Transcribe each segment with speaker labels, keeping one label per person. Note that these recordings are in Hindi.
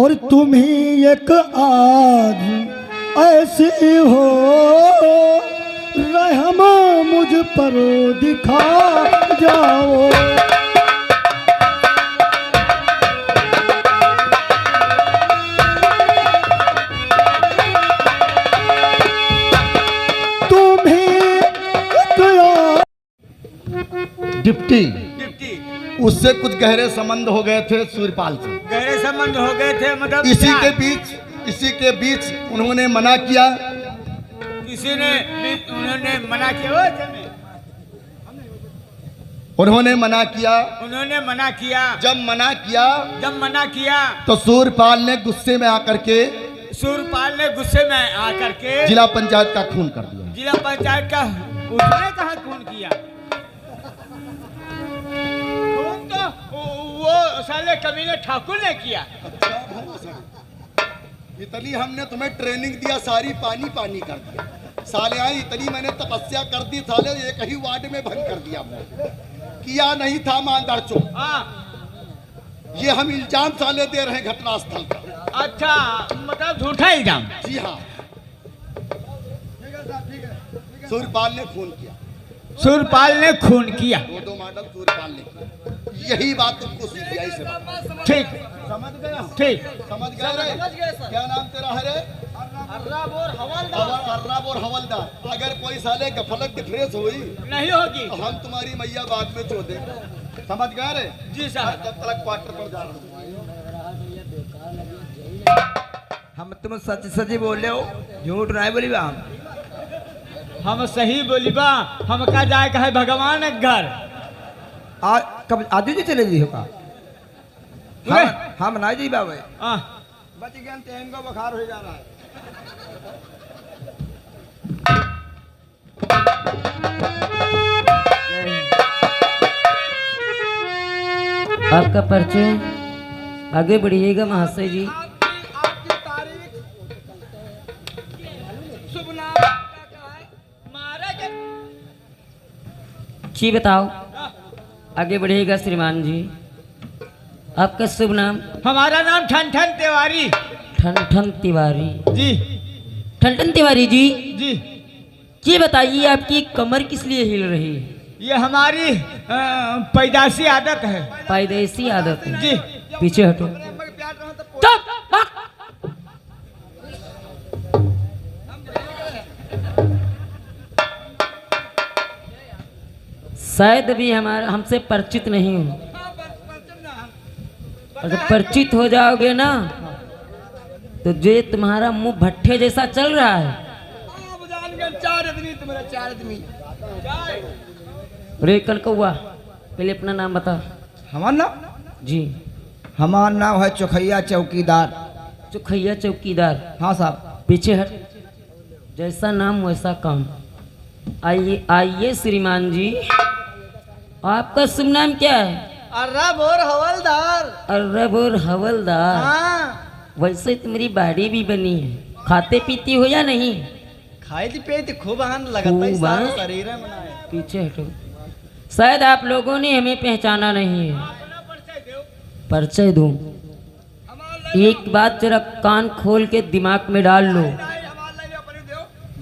Speaker 1: और तुम ही एक आज ऐसी हो, रहम मुझ पर दिखा जाओ। तुम ही डिप्टी उससे कुछ गहरे संबंध हो गए थे सूर्यपाल से।
Speaker 2: गहरे संबंध हो गए थे मतलब
Speaker 1: इसी के बीच उन्होंने मना किया।
Speaker 2: उन्होंने मना किया।
Speaker 1: उन्होंने मना किया। जब मना किया तो सूर्यपाल ने गुस्से में आकर के जिला पंचायत का खून कर दिया।
Speaker 2: जिला पंचायत का उसने कहा खून किया? खून तो वो साले कमीने ठाकुर ने किया।
Speaker 1: इतनी हमने तुम्हें ट्रेनिंग दिया, सारी पानी पानी कर दिया साले। आई इतनी मैंने तपस्या कर दी साले, एक ही वार्ड में भंग कर दिया। किया नहीं था मानदार चोर। ये हम इल्जाम साले दे रहे हैं घटनास्थल का।
Speaker 2: अच्छा, मतलब झूठा इल्जाम?
Speaker 1: जी हाँ। सूर्यपाल ने खून किया। दो मॉडल सूर्यपाल ने किया। यही बात तुमको सीबीआई से
Speaker 2: ठीक
Speaker 1: समझ गया? समझ गया। क्या नाम तेरा है रे?
Speaker 2: अर्राब
Speaker 1: और हवलदार। अगर कोई साले गफलत डिफरेंस हुई
Speaker 2: नहीं होगी
Speaker 1: तो हम तुम्हारी मैया बाद में चोदे। समझ गए रे?
Speaker 2: जी साहब।
Speaker 1: जब तक क्वार्टर पर जा रहा हूँ।
Speaker 3: हम तुम सच सच बोले हो, झूठ नहीं बोली बा।
Speaker 2: हम सही बोली बा। हम का जाए का है भगवान के घर।
Speaker 3: कब आजू जी चले जी होगा? हम नहीं जी बाबे।
Speaker 2: बच गए तेन को बुखार हो जा रहा है।
Speaker 4: आपका परिचय आगे बढ़िएगा महाशय जी।
Speaker 2: आपकी तारीख, शुभ नाम क्या है? महाराज
Speaker 4: जी बताओ। आगे बढ़िएगा श्रीमान जी। आपका शुभ नाम?
Speaker 2: हमारा नाम ठन तिवारी।
Speaker 4: ठन तिवारी
Speaker 2: जी।
Speaker 4: ठन तिवारी जी।
Speaker 2: जी।
Speaker 4: ये बताइए आपकी कमर किस लिए हिल रही है?
Speaker 2: ये हमारी पैदाशी आदत है।
Speaker 4: पैदाइशी आदत है
Speaker 2: जी।
Speaker 4: पीछे हटो। शायद अभी हमसे परिचित नहीं हो। अगर परिचित हो जाओगे ना तो जो तुम्हारा मुंह भट्ठे जैसा चल रहा है।
Speaker 2: चार आदमी
Speaker 4: रे कनकौआ, पहले अपना नाम बता।
Speaker 3: हमारा नाम?
Speaker 4: जी।
Speaker 3: हमारा नाम है चोखैया चौकीदार।
Speaker 4: चोखैया चौकीदार?
Speaker 3: हाँ साहब।
Speaker 4: पीछे हट। जैसा नाम वैसा काम। आइए श्रीमान जी। आपका शुभ नाम क्या है?
Speaker 2: अर्राब और हवलदार।
Speaker 4: अर्रब और हवलदार।
Speaker 2: हाँ।
Speaker 4: वैसे तुम्हारी बाड़ी भी बनी है। खाते पीती हो या नहीं?
Speaker 2: खाई पे खूब आनंद लगता है। सारा शरीर है बनाए।
Speaker 4: पीछे हटो। शायद आप लोगों ने हमें पहचाना नहीं है। परिचय दूं? एक बात जरा कान खोल के दिमाग में डाल लो।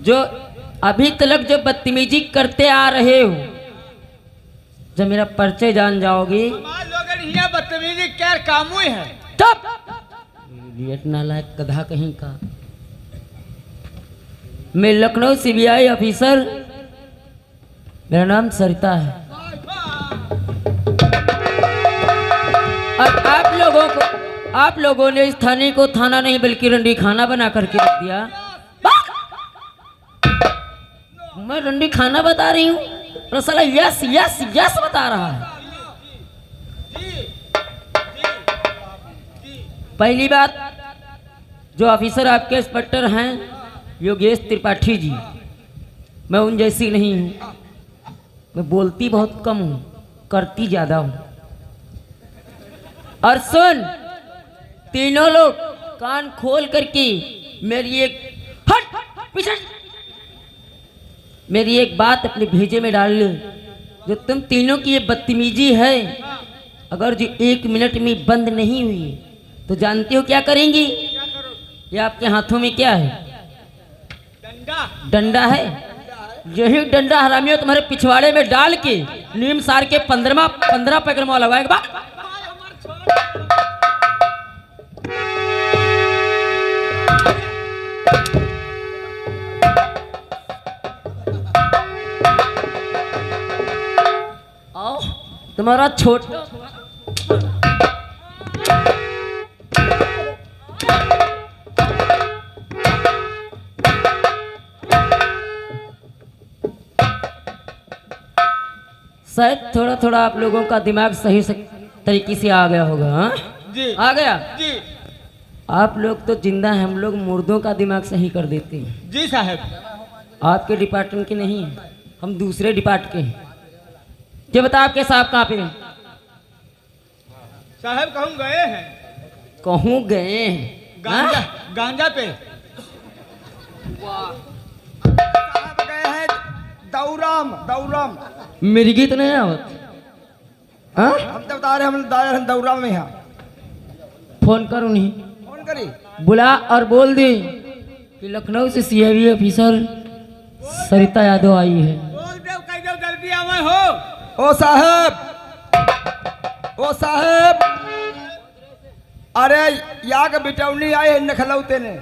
Speaker 4: जो अभी तक जो बदतमीजी करते आ रहे हो, जब मेरा परिचय जान जाओगे।
Speaker 2: बदतमीजी क्या काम हुई है?
Speaker 4: इडियट नालायक गधा कहीं का। मैं लखनऊ सीबीआई ऑफिसर, मेरा नाम सरिता है। और आप लोगों ने इस थाने को थाना नहीं बल्कि रंडी खाना बना करके रख दिया। मैं रंडी खाना बता रही हूँ और साला यस यस यस बता रहा है। पहली बात, जो ऑफिसर आपके इंस्पेक्टर हैं योगेश त्रिपाठी जी, मैं उन जैसी नहीं हूँ। मैं बोलती बहुत कम हूँ, करती ज्यादा हूँ। और सुन, तीनों लोग कान खोल करके मेरी एक बात अपने भेजे में डाल लो। जो तुम तीनों की ये बदतमीजी है, अगर जो 1 मिनट में बंद नहीं हुई तो जानती हो क्या करेंगी?
Speaker 2: क्या करोगे?
Speaker 4: ये आपके हाथों में क्या है?
Speaker 2: डंडा।
Speaker 4: डंडा है। यही डंडा हरामियों तुम्हारे पिछवाड़े में डाल के नीम सार के 15 पैकरमा लगाएगा।
Speaker 2: भाई हमार छोड़।
Speaker 4: आओ तुम्हारा छोटा शायद थोड़ा थोड़ा आप लोगों का दिमाग सही तरीके से आ गया होगा। हाँ
Speaker 2: जी
Speaker 4: आ गया।
Speaker 2: जी
Speaker 4: आप लोग तो जिंदा हैं, हम लोग मुर्दों का दिमाग सही कर देते हैं।
Speaker 2: जी साहब।
Speaker 4: आपके डिपार्टमेंट के नहीं है, हम दूसरे डिपार्ट के हैं। ये बता आपके साहब कहाँ पे हैं?
Speaker 2: साहब कहूँ गए हैं
Speaker 4: कहूँ गए हैं?
Speaker 2: गांजा।
Speaker 4: हाँ?
Speaker 2: गांजा पे।
Speaker 3: साहब गए हैं दौराम।
Speaker 4: मिर्गी तो नहीं आवत? हाँ?
Speaker 3: हम तो बता रहे हम दौराम में हैं।
Speaker 4: फोन कर उन्हें,
Speaker 3: फोन करी।
Speaker 4: बुला और बोल दे कि लखनऊ से सीआईडी ऑफिसर सरिता यादव आई है।
Speaker 2: बोल दो कह दो जल्दी आवे हो।
Speaker 3: ओ साहब, अरे या के बिटौनी आए हैं नखलौते ने।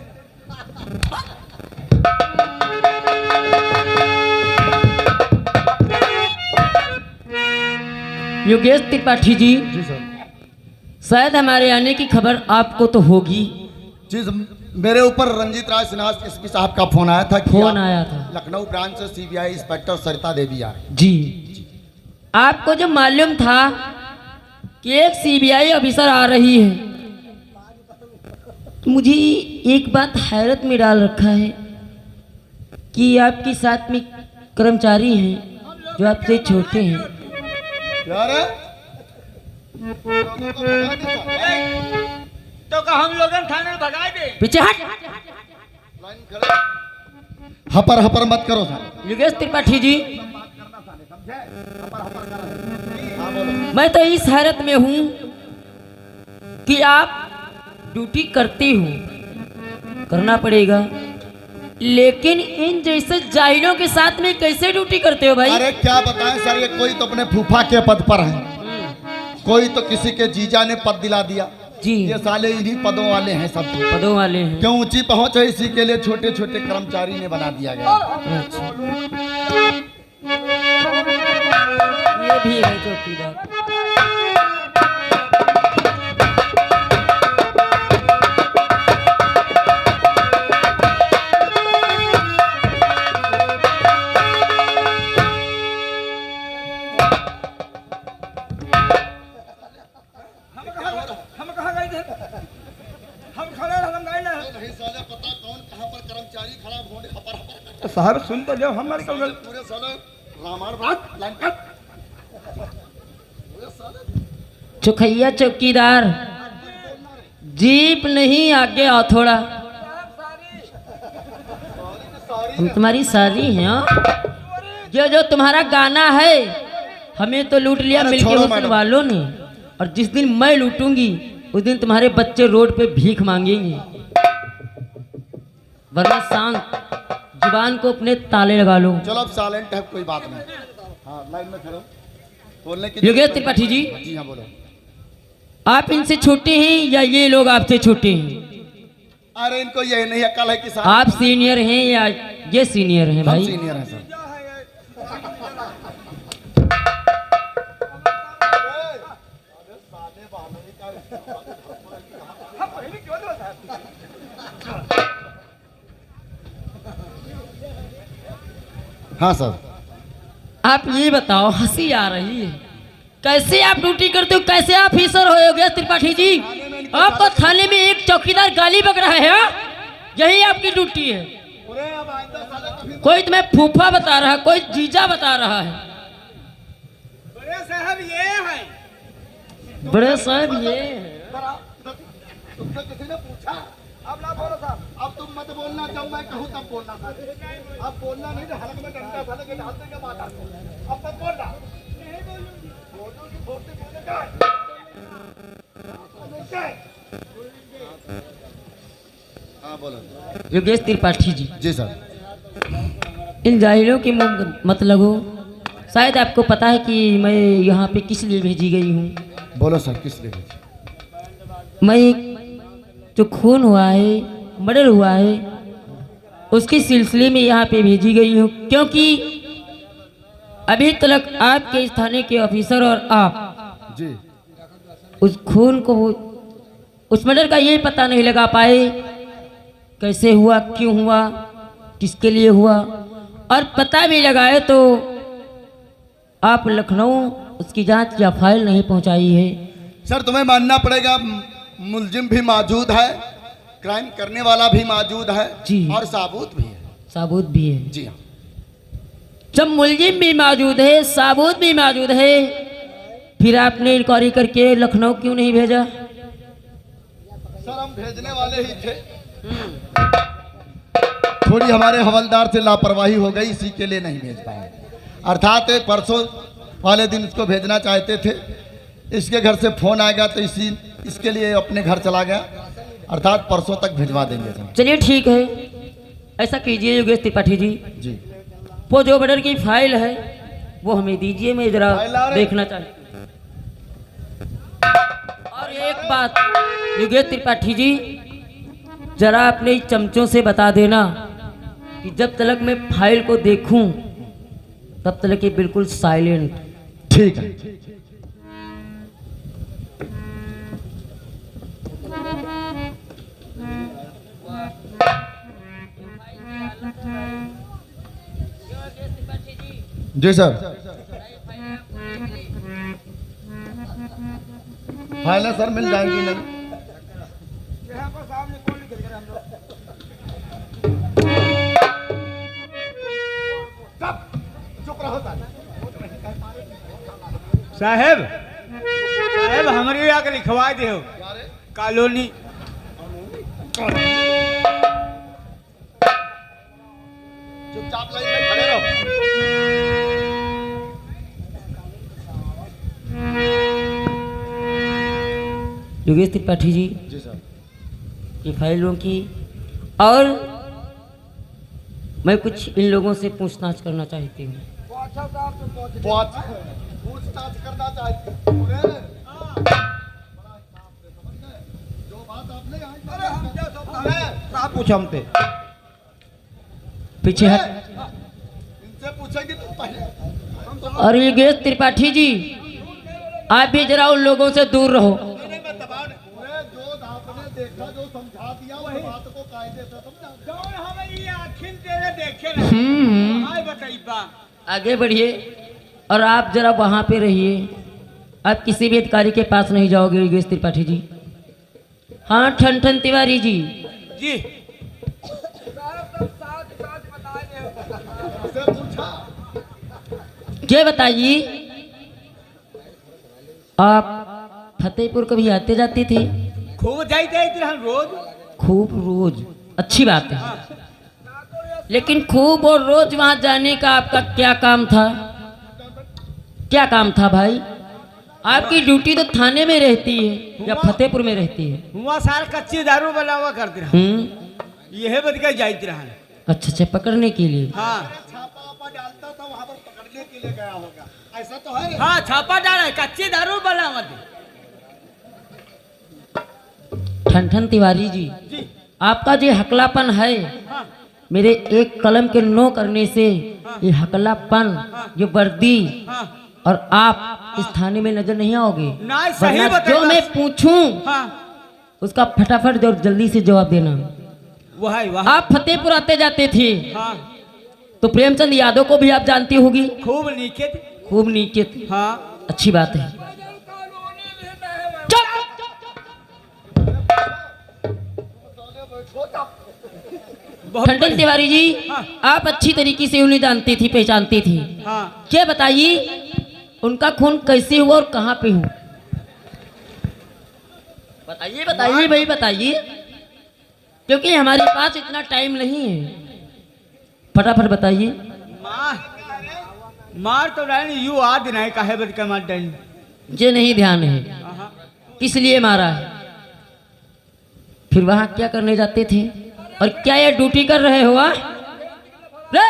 Speaker 4: योगेश त्रिपाठी जी,
Speaker 1: जी सर।
Speaker 4: शायद हमारे आने की खबर आपको तो होगी।
Speaker 1: जी सर, मेरे ऊपर रंजीत राज सिन्हा एसपी साहब का फोन आया था कि
Speaker 4: फोन आया था
Speaker 1: लखनऊ ब्रांच से सीबीआई इंस्पेक्टर सरिता देवी आ रही।
Speaker 4: जी। आपको जब मालूम था कि एक सीबीआई ऑफिसर आ रही है, तो मुझे एक बात हैरत में डाल रखा है कि आपके साथ में कर्मचारी हैं जो आपसे छोटे हैं।
Speaker 1: क्या रे?
Speaker 2: तो का हम लोगन थाने में भगा दे।
Speaker 4: पीछे हट।
Speaker 1: लाइन खड़े। हपर हपर मत करो सर।
Speaker 4: योगेश त्रिपाठी जी,
Speaker 1: हाँ बोलो।
Speaker 4: मैं तो इस हैरत में हूं कि आप ड्यूटी करती हो, करना पड़ेगा, लेकिन इन जैसे जाहिलों के साथ में कैसे ड्यूटी करते हो भाई?
Speaker 1: अरे क्या बताएं सर, ये कोई तो अपने फूफा के पद पर है, कोई तो किसी के जीजा ने पद दिला दिया।
Speaker 4: जी।
Speaker 1: ये साले इन्हीं पदों वाले हैं सब।
Speaker 4: पदों वाले हैं।
Speaker 1: क्यों ऊंची पहुंच है, इसी के लिए छोटे छोटे कर्मचारी ने बना दिया गया।
Speaker 4: अच्छा। ये भी है चौकीदार।
Speaker 3: हम कहाँ गए थे? हम खड़े रहे, हम गए ना।
Speaker 1: नहीं साले पता कौन कहां पर कर्मचारी खड़ा होने हपर हपर
Speaker 3: तो साहब सुन तो जाओ, हम निकल गए।
Speaker 1: पूरे साले रामायण बात लाइन कट। पूरे साले
Speaker 4: चुखैया चौकीदार, जीप नहीं आगे आओ थोड़ा। हम तुम्हारी साली हैं। हाँ? जो तुम्हारा गाना है, हमें तो लूट लिया
Speaker 1: अरे
Speaker 4: मिलके
Speaker 1: छोड़ो
Speaker 4: हुसन
Speaker 1: मैडम।
Speaker 4: वालों ने, और जिस दिन मैं लूटूंगी उस दिन तुम्हारे बच्चे रोड पे भीख मांगेंगे। वरना शांत जुबान को अपने ताले लगा लो।
Speaker 1: चलो अब साइलेंट है, कोई बात नहीं। हाँ लाइन में खड़ो, बोलने की।
Speaker 4: योगेश त्रिपाठी जी,
Speaker 1: जी हाँ बोलो।
Speaker 4: आप इनसे छोटे हैं या ये लोग आपसे छोटे हैं?
Speaker 1: अरे इनको ये नहीं अकल है कि साहब
Speaker 4: आप सीनियर हैं या ये सीनियर हैं
Speaker 1: हम
Speaker 4: भाई?
Speaker 1: सीनियर हैं सर। हाँ सर।
Speaker 4: आप ये बताओ, हंसी आ रही है, कैसे आप ड्यूटी करते हो, कैसे आप ऑफिसर हो योगेश त्रिपाठी जी? आपको थाने में एक चौकीदार गाली बक रहा है। हाँ? यही आपकी ड्यूटी है। कोई तुम्हें फूफा बता रहा है, कोई जीजा बता रहा है।
Speaker 2: बड़े साहब ये है।
Speaker 4: बड़े साहब ये है।
Speaker 1: तुमसे किसी ने पूछा? अब ना बोलो साहब, अब तुम मत बोलना, जब मैं कहूँ तब बोलना साहब। अब बोलना नहीं तो हलक में डंडा फलक के डाल देंगे बात आपको। अब मत बोलना। बोलो कि बोलते बोलते क्या? बोलो।
Speaker 4: योगेश त्रिपाठी जी,
Speaker 1: जी सर।
Speaker 4: इन जाहिलों की मत लगो। शायद आपको पता है कि मैं यहाँ पे किस लिए भेजी गई हूँ।
Speaker 1: बोलो सर, किस लिए भेजी?
Speaker 4: मैं जो खून हुआ है, मर्डर हुआ है, उसके सिलसिले में यहाँ पे भेजी गई हूँ, क्योंकि अभी तक आपके इस थाने के ऑफिसर और आप
Speaker 1: जी
Speaker 4: उस खून को, उस मर्डर का ये पता नहीं लगा पाए कैसे हुआ, क्यों हुआ, किसके लिए हुआ, और पता भी लगाए तो आप लखनऊ उसकी जांच या फाइल नहीं पहुंचाई है।
Speaker 1: सर, तुम्हें मानना पड़ेगा, मुलजिम भी मौजूद है, क्राइम करने वाला भी मौजूद है
Speaker 4: जी।
Speaker 1: और साबूत भी है।
Speaker 4: साबूत भी है।
Speaker 1: जी हाँ।
Speaker 4: जब मुलजिम भी मौजूद है, साबूत भी मौजूद है, फिर आपने इंक्वायरी करके लखनऊ क्यों नहीं भेजा?
Speaker 1: सर, हम भेजने वाले ही थे, थोड़ी हमारे हवलदार से लापरवाही हो गई, इसी के लिए नहीं भेज पाए। अर्थात एक परसों वाले दिन इसको भेजना चाहते थे, इसके घर से फोन आएगा तो इसके लिए अपने घर चला गया, अर्थात परसों तक भिजवा देंगे सर।
Speaker 4: चलिए ठीक है, ऐसा कीजिए योगेश त्रिपाठी जी,
Speaker 1: जी।
Speaker 4: वो जो मर्डर की फाइल है वो हमें दीजिए, मैं जरा
Speaker 1: फाइल आ रही?
Speaker 4: देखना चाहती हूँ। और एक बात योगेश त्रिपाठी जी, जरा अपने चमचों से बता देना कि जब तक मैं फाइल को देखूं तब तक ये बिल्कुल साइलेंट।
Speaker 1: ठीक है। जी सर। फाइल है सर, मिल जाएंगी नहीं? चुप रहो
Speaker 2: साहेब, साहेब हमारी आके लिखवा दे कॉलोनी।
Speaker 1: चुपचाप लाइन में खड़े रहो।
Speaker 4: योगेश त्रिपाठी जी,
Speaker 1: जी सर।
Speaker 4: ये फाइलों की, और मैं कुछ इन लोगों से पूछताछ करना चाहती हूँ।
Speaker 1: पूछताछ करना चाहते हैं। जो बात आपने पूछा हमसे,
Speaker 4: पीछे हट।
Speaker 1: इनसे पूछेंगे तो पहले।
Speaker 4: और योगेश त्रिपाठी जी, आप भी जरा उन लोगों से दूर रहो।
Speaker 1: मैं दबा नहीं, जो आपने देखा, जो समझा दिया, वही बात को कायदे से समझा।
Speaker 2: आखिर तेरे देखे बताइए।
Speaker 4: आगे बढ़िए और आप जरा वहाँ पे रहिए, आप किसी भी अधिकारी के पास नहीं जाओगे योगेश त्रिपाठी जी। हाँ, ठन ठन तिवारी जी
Speaker 2: जी।
Speaker 1: उसे पूछा।
Speaker 4: ये बताइए, आप फतेहपुर कभी आते जाते थे?
Speaker 2: खूब जाते हम रोज।
Speaker 4: खूब रोज, अच्छी बात है, लेकिन खूब और रोज वहां जाने का आपका क्या काम था? क्या काम था भाई? आपकी ड्यूटी तो थाने में रहती है या फतेहपुर में रहती है?
Speaker 2: वहाँ सारा कच्ची दारू बनावा करते रहा, यह बद के जाते रहा।
Speaker 4: अच्छा अच्छा, पकड़ने के लिए।
Speaker 2: हाँ,
Speaker 1: छापा वापा डालता था, वहाँ पर पकड़ने के लिए गया होगा, ऐसा तो है।
Speaker 2: हाँ, छापा डाला है, कच्ची दारू बनावा दे।
Speaker 4: ठन ठन तिवारी जी,
Speaker 2: जी।
Speaker 4: आपका जो हकलापन है,
Speaker 2: हाँ,
Speaker 4: मेरे एक कलम के नो करने से ये हकलापन, ये वर्दी
Speaker 2: हाँ,
Speaker 4: और आप इस थाने में नजर नहीं आओगे।
Speaker 2: ना सही
Speaker 4: वरना
Speaker 2: बताइए।
Speaker 4: जो मैं पूछूं
Speaker 2: हाँ,
Speaker 4: उसका फटाफट और जल्दी से जवाब देना।
Speaker 2: वही वहाँ।
Speaker 4: आप फतेहपुर आते जाते थे
Speaker 2: हाँ,
Speaker 4: तो प्रेमचंद यादव को भी आप जानती होगी।
Speaker 2: खूब नीचे थे।
Speaker 4: खूब नीचे थे।
Speaker 2: हाँ,
Speaker 4: अच्छी बात है। ठंडन तिवारी जी,
Speaker 2: हाँ।
Speaker 4: आप अच्छी तरीके से उन्हें जानती थी, पहचानती थी।
Speaker 2: हाँ,
Speaker 4: क्या बताइए, उनका खून कैसे हुआ और कहाँ पे हुआ? बताइए बताइए भाई, बताइए, क्योंकि हमारे पास इतना टाइम नहीं है, फटाफट बताइए।
Speaker 2: मार तो डाली यू आद नहीं, काहे बद के मार डाली।
Speaker 4: मुझे नहीं ध्यान है
Speaker 2: हाँ,
Speaker 4: किस लिए मारा है। फिर वहां क्या करने जाते थे? और क्या ये ड्यूटी कर रहे हो? रे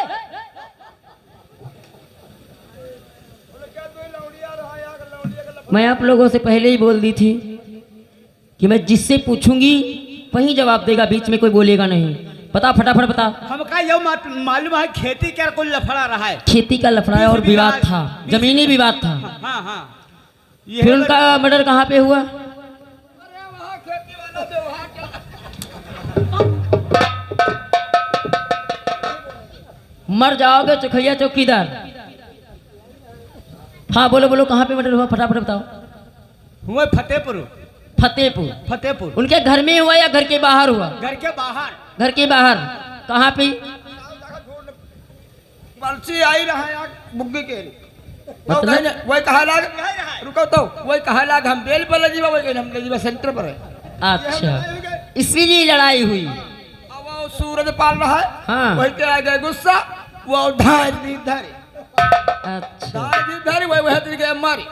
Speaker 4: मैं आप लोगों से पहले ही बोल दी थी कि मैं जिससे पूछूंगी वही जवाब देगा, बीच में कोई बोलेगा नहीं। बता फटाफट बता।
Speaker 2: हमका ये मालूम है खेती का कोई लफड़ा रहा है।
Speaker 4: खेती का लफड़ा है और विवाद था, जमीनी विवाद था।
Speaker 2: हाँ हाँ।
Speaker 4: फिर उनका मर्डर कहाँ पे हुआ? मर जाओगे चौखैया चौकीदार। हाँ बोलो बोलो, कहाँ पे मर्डर हुआ, फटाफट बताओ।
Speaker 2: हुआ फतेहपुर।
Speaker 4: फतेहपुर।
Speaker 2: फतेहपुर।
Speaker 4: उनके घर में हुआ या घर के बाहर हुआ?
Speaker 2: घर के बाहर।
Speaker 4: घर के बाहर। कहाँ पे?
Speaker 3: पर्ची आई रहा है बुग्गी के
Speaker 4: मतलब
Speaker 3: वही कहा लाग रुको तो वही कहा लाग हम बेल पर ले जीवा वही हम ले जीवा सेंटर पर है।
Speaker 4: अच्छा, इसीलिए लड़ाई हुई।
Speaker 3: अब वो सूरज पाल रहा है।
Speaker 4: हाँ।
Speaker 3: वही के आ गए गुस्सा, वो धार दी धारी
Speaker 4: अच्छा
Speaker 3: धार दी धारी वही वही दी गए मारी।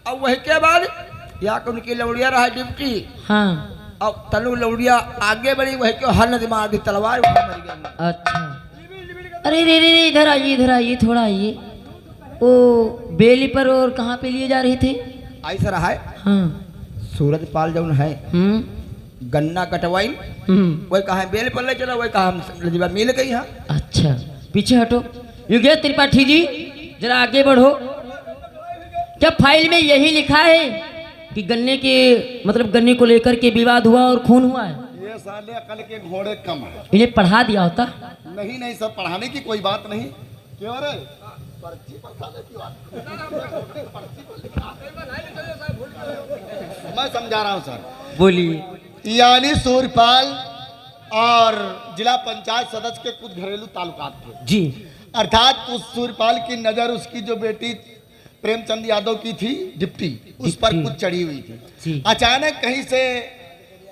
Speaker 3: अब वही के बाद या उनकी लौड़िया रहा डिप्टी।
Speaker 4: हाँ।
Speaker 3: अब तनु लौड़िया आगे बढ़ी, वही के हल नदी मार दी तलवार, वहाँ मर गई।
Speaker 4: अच्छा, अरे रे रे रे, इधर आइए थोड़ा आइए। ओ बेली पर और कहाँ पे लिए जा रहे थे?
Speaker 3: ऐसा रहा है।
Speaker 4: हाँ।
Speaker 3: सूरज पाल जौन है गन्ना कटवाई, वही कहा बेल पर ले चला, वही कहा हम लजीबा मिल गई। हाँ
Speaker 4: अच्छा, पीछे हटो। योगेश त्रिपाठी जी जरा आगे बढ़ो। क्या फाइल में यही लिखा है कि गन्ने के मतलब गन्ने को लेकर के विवाद हुआ और खून हुआ है?
Speaker 1: ये साले अकल के घोड़े कम है।
Speaker 4: इन्हें पढ़ा दिया होता।
Speaker 1: नहीं नहीं सर, पढ़ाने की कोई बात नहीं। क्यों रे? पर्ची पर साले की बात। मैं समझा रहा हूँ सर।
Speaker 4: बोलिए।
Speaker 1: यानी सूरपाल और जिला पंचायत सदस्य के कुछ घरेलू ताल्लुकात थे
Speaker 4: जी।
Speaker 1: अर्थात उस सूरपाल की नजर उसकी जो बेटी प्रेमचंद यादव की थी डिप्टी, उस पर कुछ चढ़ी हुई थी।
Speaker 4: जी।
Speaker 1: अचानक कहीं से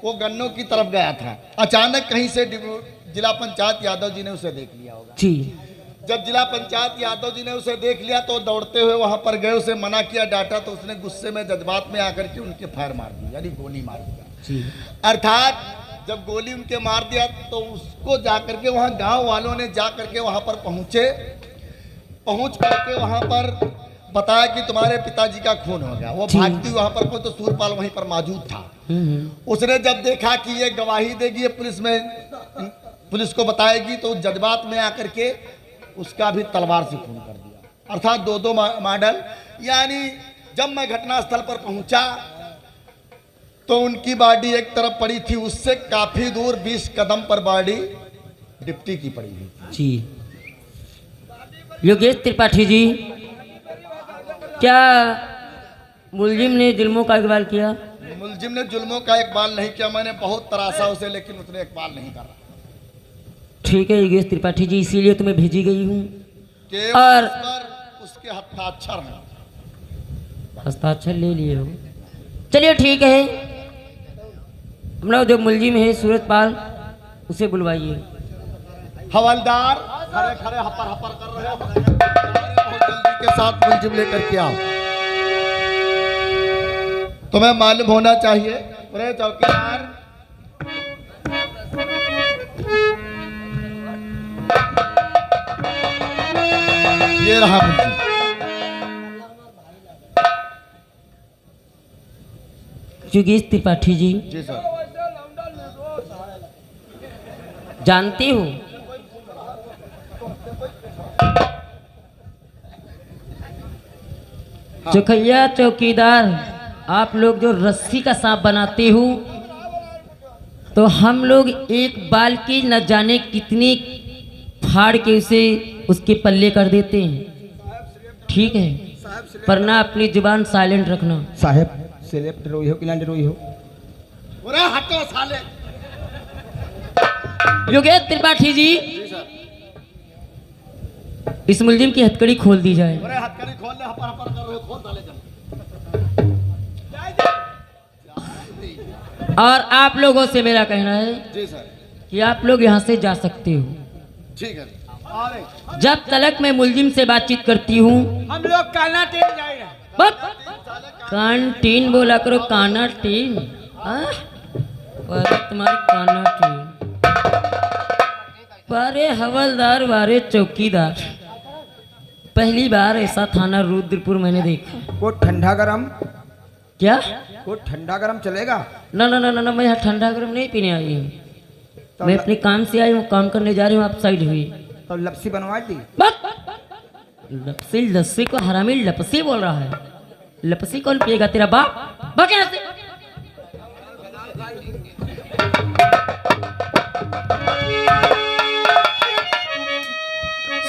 Speaker 1: वो गन्नों की तरफ गया था, अचानक कहीं से जिला पंचायत यादव जी ने उसे देख लिया होगा।
Speaker 4: जी।
Speaker 1: जब जिला पंचायत यादव जी ने उसे देख लिया तो दौड़ते हुए वहां पर गए, उसे मना किया, डांटा, तो उसने गुस्से में जज्बात में आकर के उनके फायर मार दिया, यानी गोली मार दिया।
Speaker 4: जी।
Speaker 1: अर्थात जब गोली उनके मार दिया तो उसको जाकर के वहां गांव वालों ने जाकर के वहां पर पहुंच करके वहां पर बताया कि तुम्हारे पिताजी का खून हो गया। वो भागती वहां पर कोई, तो सूरपाल वहीं पर मौजूद था। उसने जब देखा कि ये गवाही देगी, पुलिस को बताएगी, तो जज्बात में आकर के उसका भी तलवार से खून कर दिया। अर्थात दो मॉडल। यानी जब मैं घटनास्थल पर पहुंचा तो उनकी बॉडी एक तरफ पड़ी थी, उससे काफी दूर 20 कदम पर बॉडी डिप्टी की पड़ी हुई थी।
Speaker 4: जी। योगेश त्रिपाठी जी, क्या मुलजिम ने जुल्मों का इकबाल किया?
Speaker 1: मुलजिम ने जुल्मों का इकबाल नहीं किया, मैंने बहुत तराशा उसे, लेकिन उसने इकबाल नहीं करा।
Speaker 4: ठीक है योगेश त्रिपाठी जी, इसीलिए तुम्हें भेजी गई हूँ।
Speaker 1: केवल
Speaker 4: और
Speaker 1: उस पर उसके हस्ताक्षर हैं।
Speaker 4: हस्ताक्षर ले लिए हो, चलिए ठीक है। हम लोग जो मुलजिम है सूरजपाल, उसे बुलवाइए।
Speaker 1: हवलदार खड़े खड़े हपर हपर कर रहे हो, बहुत जल्दी के साथ मुलजिम लेकर के आओ। तुम्हें मालूम होना चाहिए अरे चौकीदार, ये रहा मुलजिम।
Speaker 4: योगेश त्रिपाठी जी,
Speaker 1: जी सर।
Speaker 4: जानते हो चौखैया चौकीदार, आप लोग जो रस्सी का सांप बनाते हो, तो हम लोग एक बाल की न जाने कितनी फाड़ के उसे उसके पल्ले कर देते हैं। ठीक है, पर ना अपनी जुबान साइलेंट रखना।
Speaker 3: साहेब सेलेक्ट रोई हो कि ना रोई हो?
Speaker 1: अरे हटो साले।
Speaker 4: योगेश त्रिपाठी जी, इस मुलजिम की हथकड़ी खोल दी जाए।
Speaker 1: अरे हथकड़ी खोल ले, हपर हपर कर रहे हो, खोल साले जल्दी।
Speaker 4: और आप लोगों से मेरा कहना है
Speaker 1: जी सर।
Speaker 4: कि आप लोग यहाँ से जा सकते हो।
Speaker 1: ठीक है। अरे
Speaker 4: जब तलक मैं मुलजिम से बातचीत करती हूँ,
Speaker 2: हम लोग काना टेन जाए रहे।
Speaker 4: बस कांटीन बोला करो, काना टीन। पर तुम्हारी काना टीन। बारे हवलदार बारे चौकीदार, पहली बार ऐसा थाना रुद्रपुर मैंने देखा।
Speaker 3: वो ठंडा गरम,
Speaker 4: क्या?
Speaker 3: वो ठंडा गरम चलेगा?
Speaker 4: ना ना ना ना ना, मैं यहाँ ठंडा गर्म नहीं पीने आई हूँ। मैं अपने काम से आई हूँ, काम करने जा रही हूँ। आप साइड हुई।
Speaker 3: तो लपसी बनवा दी।
Speaker 4: लपसी लस्सी को हरामी लपसी बोल रहा है। लपसी कौन पिएगा? तेरा बाप। भाग यहाँ से।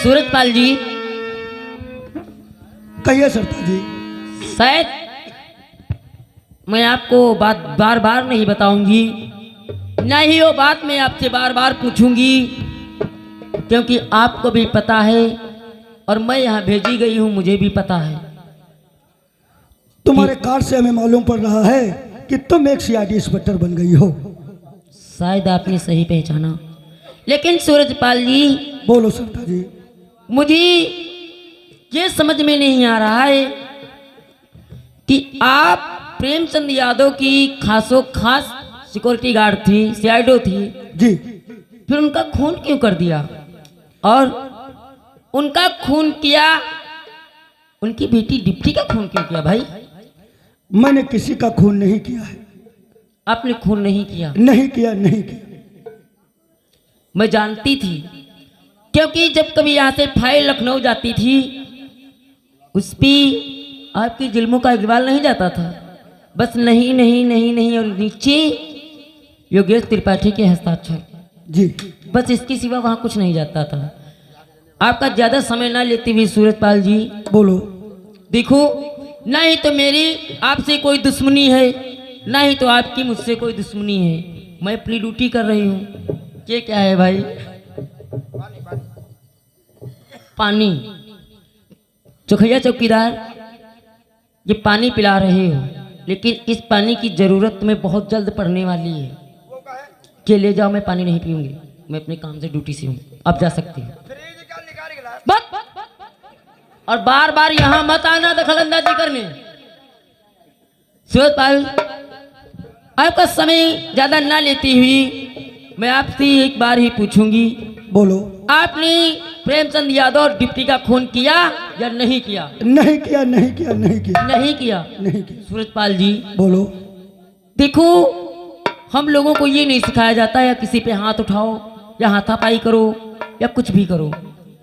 Speaker 4: सूरजपाल जी,
Speaker 5: कहिए सरदार जी।
Speaker 4: शायद मैं आपको बात बार बार नहीं बताऊंगी, ना ही वो बात मैं आपसे बार बार पूछूंगी, क्योंकि आपको भी पता है और मैं यहाँ भेजी गई हूँ, मुझे भी पता है।
Speaker 5: तुम्हारे कार्ड से हमें मालूम पड़ रहा है कि तुम एक सीआईडी इंस्पेक्टर बन गई हो।
Speaker 4: शायद आपने सही पहचाना, लेकिन सूरजपाल जी,
Speaker 5: बोलो सरदार जी।
Speaker 4: मुझे ये समझ में नहीं आ रहा है कि आप प्रेमचंद यादव की खासो खास सिक्योरिटी गार्ड थी, सीआईडी थी
Speaker 5: जी।
Speaker 4: फिर उनका खून क्यों कर दिया? और उनका खून किया, उनकी बेटी डिप्टी का खून क्यों किया भाई?
Speaker 5: मैंने किसी का खून नहीं किया है।
Speaker 4: आपने खून नहीं किया?
Speaker 5: नहीं किया, नहीं किया।
Speaker 4: मैं जानती थी, क्योंकि जब कभी यहाँ से फाइल लखनऊ जाती थी, उस पर आपकी जुल्मों का इकबाल नहीं जाता था। बस नहीं नहीं नहीं नहीं, और नीचे योगेश त्रिपाठी के हस्ताक्षर
Speaker 5: जी।
Speaker 4: बस, इसके सिवा वहाँ कुछ नहीं जाता था। आपका ज़्यादा समय ना लेते हुए सूरजपाल जी,
Speaker 5: बोलो।
Speaker 4: देखो, ना ही तो मेरी आपसे कोई दुश्मनी है, ना ही तो आपकी मुझसे कोई दुश्मनी है। मैं अपनी ड्यूटी कर रही हूँ। ये क्या है भाई? पानी। चौखैया चौकीदार, ये पानी पिला रहे हो, लेकिन इस पानी की जरूरत तुम्हें बहुत जल्द पड़ने वाली है। कि ले जाओ, मैं पानी नहीं पीऊंगी, मैं अपने काम से ड्यूटी से हूँ, आप जा सकती हो। बस, और बार बार यहाँ मत आना दखलंदाजी करने। सूरजपाल, आपका समय ज्यादा ना लेती हुई मैं आपसे एक बार ही पूछूंगी,
Speaker 5: बोलो।
Speaker 4: आपने प्रेमचंद यादव और डिप्टी का खून किया या नहीं किया?
Speaker 5: नहीं किया, नहीं किया, नहीं किया,
Speaker 4: नहीं किया।
Speaker 5: नहीं किया।
Speaker 4: सूरजपाल जी,
Speaker 5: बोलो।
Speaker 4: देखो, हम लोगों को ये नहीं सिखाया जाता या किसी पे हाथ उठाओ या हाथापाई करो या कुछ भी करो।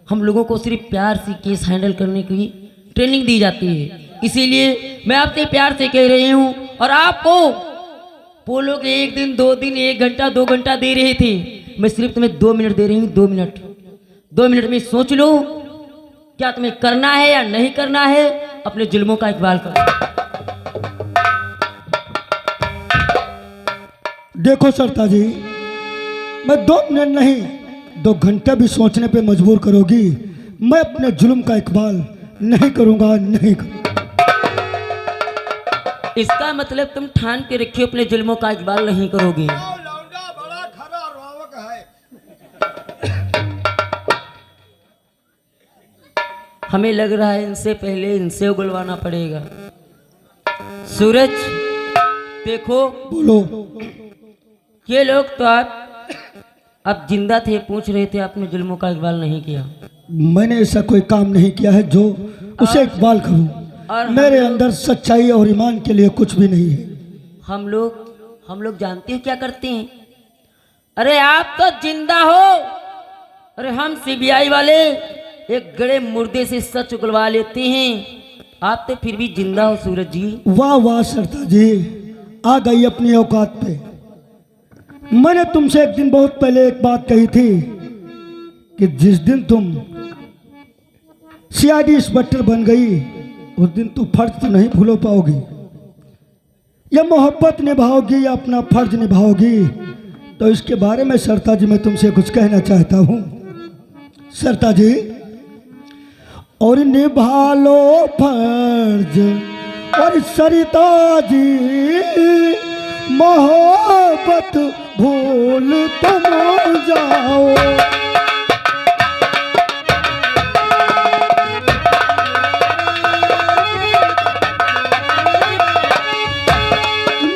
Speaker 4: हम लोगों को सिर्फ प्यार से केस हैंडल करने की ट्रेनिंग दी जाती है। इसीलिए मैं आपसे प्यार से कह रही हूँ, और आपको बोलो कि 1 दिन 2 दिन 1 घंटा 2 घंटा दे रहे थे, मैं सिर्फ तुम्हें 2 मिनट दे रही हूँ। 2 मिनट, 2 मिनट में सोच लो क्या तुम्हें करना है या नहीं करना है। अपने जुल्मों का इकबाल करो।
Speaker 5: देखो सरदार जी, मैं 2 मिनट नहीं 2 घंटे भी सोचने पे मजबूर करोगी, मैं अपने जुल्म का इकबाल नहीं करूंगा, नहीं करूंगा।
Speaker 4: इसका मतलब तुम ठान के रखियो अपने जुल्मों का इकबाल नहीं करोगे। हमें लग रहा है इनसे पहले इनसे उगलवाना पड़ेगा। सूरज, देखो,
Speaker 5: बोलो।
Speaker 4: ये लोग तो आप जिंदा थे, पूछ रहे थे आपने जुल्मों का इकबाल नहीं किया।
Speaker 5: मैंने ऐसा कोई काम नहीं किया है जो उसे इकबाल करूं।
Speaker 4: और
Speaker 5: मेरे अंदर सच्चाई और ईमान के लिए कुछ भी नहीं है।
Speaker 4: हम लोग जानते हैं क्या करते हैं। अरे आप तो जिंदा हो, अरे हम सीबीआई वाले एक गड़े मुर्दे से सच उगलवा लेते हैं, आप तो फिर भी जिंदा हो सूरज जी।
Speaker 5: वाह वाह सरदार जी, आ गई अपनी औकात पे। मैंने तुमसे एक दिन बहुत पहले एक बात कही थी कि जिस दिन तुम सीआईडी इंस्पेक्टर बन गई, उस दिन तू फर्ज तो नहीं भूल पाओगी। या मोहब्बत निभाओगी या अपना फर्ज निभाओगी। तो इसके बारे में सरता जी मैं तुमसे कुछ कहना चाहता हूँ। सरता जी, और निभा लो फर्ज और सरिता जी, मोहब्बत भूल तुम जाओ।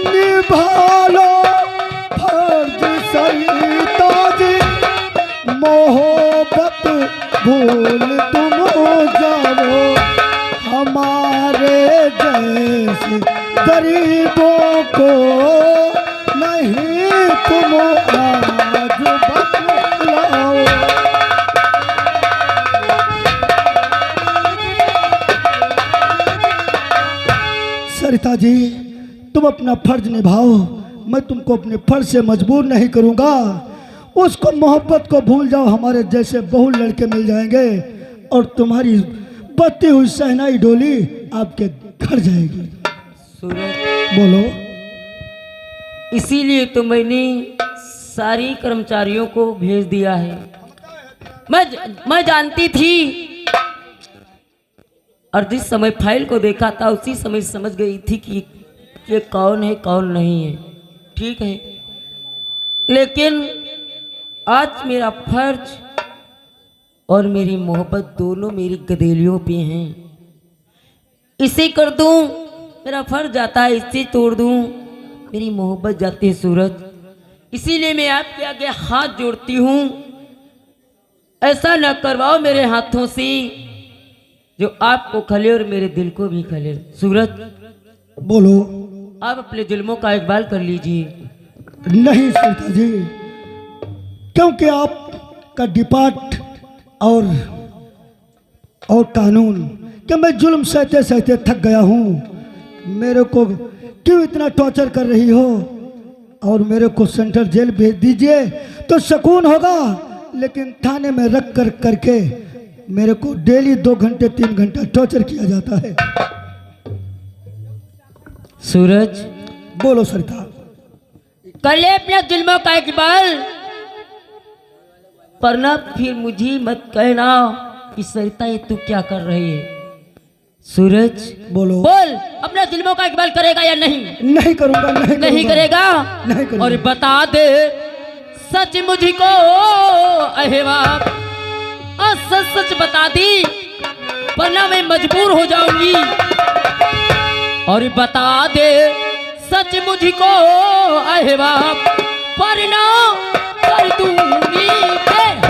Speaker 5: निभा लो फर्ज सरिता जी, मोहब्बत भूल तुम जाओ, हमारे जैसे गरीबों को नहीं तुम आज बतलाओ। सरिता जी, तुम अपना फर्ज निभाओ, मैं तुमको अपने फर्ज से मजबूर नहीं करूंगा। उसको मोहब्बत को भूल जाओ, हमारे जैसे बहु लड़के मिल जाएंगे और तुम्हारी बत्ती हुई शहनाई डोली आपके घर जाएगी।
Speaker 4: सूरज,
Speaker 5: बोलो।
Speaker 4: इसीलिए तो मैंने सारी कर्मचारियों को भेज दिया है। मैं जानती थी और जिस समय फाइल को देखा था उसी समय समझ गई थी कि ये कौन है कौन नहीं है। ठीक है, लेकिन आज मेरा फर्ज और मेरी मोहब्बत दोनों मेरी गदेलियों पे हैं। इसे कर दूं मेरा फर्ज जाता है, इसे तोड़ दूं मेरी मोहब्बत जाती है। सूरज, इसीलिए मैं आपके आगे हाथ जोड़ती हूँ, ऐसा न करवाओ मेरे हाथों से जो आपको खले और मेरे दिल को भी खले। सूरज,
Speaker 5: बोलो।
Speaker 4: आप अपने जुल्मों का इकबाल कर लीजिए।
Speaker 5: नहीं सरिता जी, क्योंकि आपका डिपार्ट और कानून कि मैं जुल्म सहते सहते थक गया हूँ। मेरे को क्यों इतना टॉर्चर कर रही हो और मेरे को सेंट्रल जेल भेज दीजिए तो सुकून होगा, लेकिन थाने में रख कर करके मेरे को डेली 2 घंटे 3 घंटा टॉर्चर किया जाता है।
Speaker 4: सूरज,
Speaker 5: बोलो सरिता।
Speaker 4: कर ले अपने जुल्मों का इकबाल, पर ना फिर मुझे मत कहना कि सरिता ये तू क्या कर रही है। सूरज,
Speaker 5: बोलो।
Speaker 4: बोल, अपने जुल्मों का इकबाल करेगा या नहीं?
Speaker 5: नहीं करूंगा।
Speaker 4: नहीं करेगा?
Speaker 5: नहीं करूंगा।
Speaker 4: और बता दे सच मुझको, अहे बाप, सच सच बता दी वरना मैं मजबूर हो जाऊंगी। और बता दे सच मुझको, अहे बाप, वरना कर दूंगी बेहाल।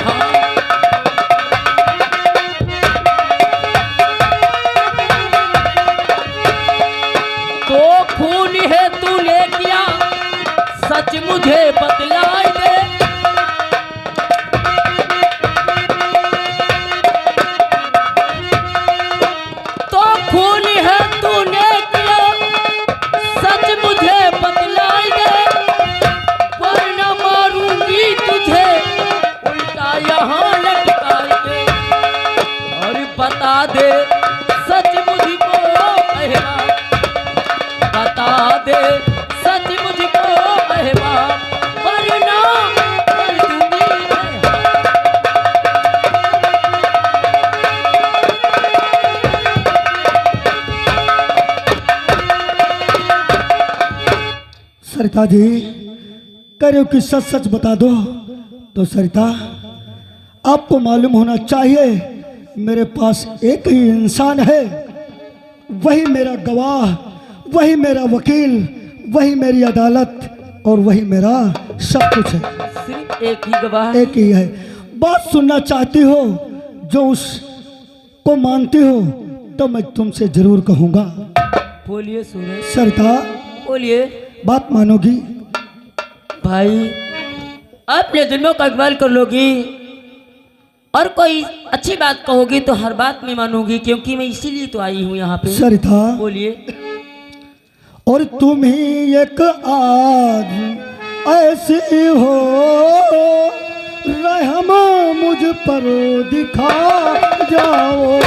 Speaker 4: तो खून है तूने किया, सच मुझे बतला दे। तो खून है तूने किया, सच मुझे बतला दे, वरना मारूंगी तुझे उल्टा यहाँ लटका दे। और बता दे सच मुझको, अहबा, बता दे सच मुझको, अहबा, वरना कर दूंगी बेहाल।
Speaker 5: सरिता जी, कह रहे हो कि सच सच बता दो, तो सरिता आपको मालूम होना चाहिए मेरे पास एक ही इंसान है, वही मेरा गवाह, वही मेरा वकील, वही मेरी अदालत और वही मेरा सब कुछ है।
Speaker 4: सिर्फ एक ही गवाह?
Speaker 5: एक ही है। बात सुनना चाहती हो, जो उसको मानती हो तो मैं तुमसे जरूर कहूँगा।
Speaker 4: बोलिए सूरज,
Speaker 5: सरिता,
Speaker 4: बोलिए।
Speaker 5: बात मानोगी?
Speaker 4: भाई, अपने जुल्मों का इकबाल कर लोगी और कोई अच्छी बात कहोगी तो हर बात में मानूंगी, क्योंकि मैं इसीलिए तो आई हूँ यहाँ पे।
Speaker 5: सरिता,
Speaker 4: बोलिए।
Speaker 5: और तुम ही एक आज ऐसी हो, रहम मुझ पर दिखा जाओ।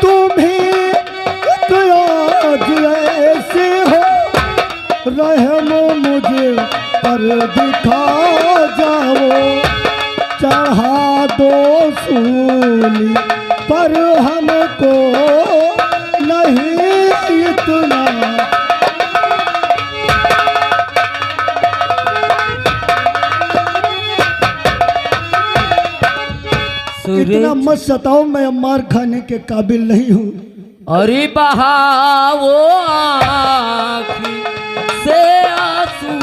Speaker 5: तुम ही एक आज ऐसी हो, रहम मुझे पर दिखा जाओ। चढ़ा दो सूली पर हमको नहीं इतना, इतना मत सताओ, मैं मार खाने के काबिल नहीं हूँ।
Speaker 4: अरे बहाओ आँख से आंसू,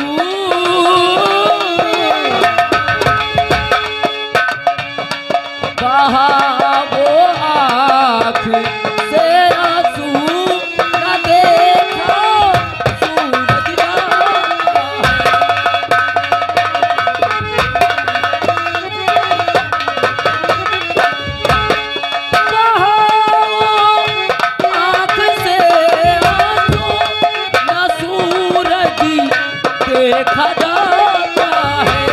Speaker 4: बहाओ आँख से आंसू, न देखो सूरज ढलता है। बहाओ आँख से आंसू, न सूरज देखा जाता है।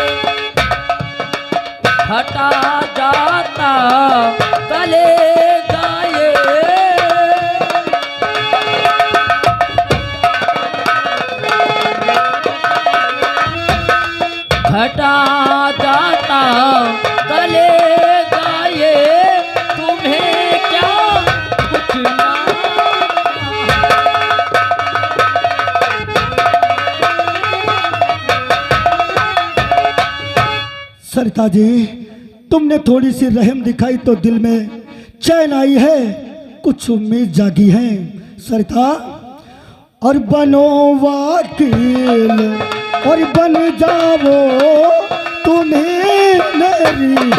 Speaker 4: हटा जाता तले जाए, हटा जाता तले जाए, तुम्हें क्या कुछ ना
Speaker 5: सरिता जी, तुमने थोड़ी सी रहम दिखाई तो दिल में चैन आई है, कुछ उम्मीद जागी है सरिता। और बनो वकील और बन जाओ तुम्हें मेरी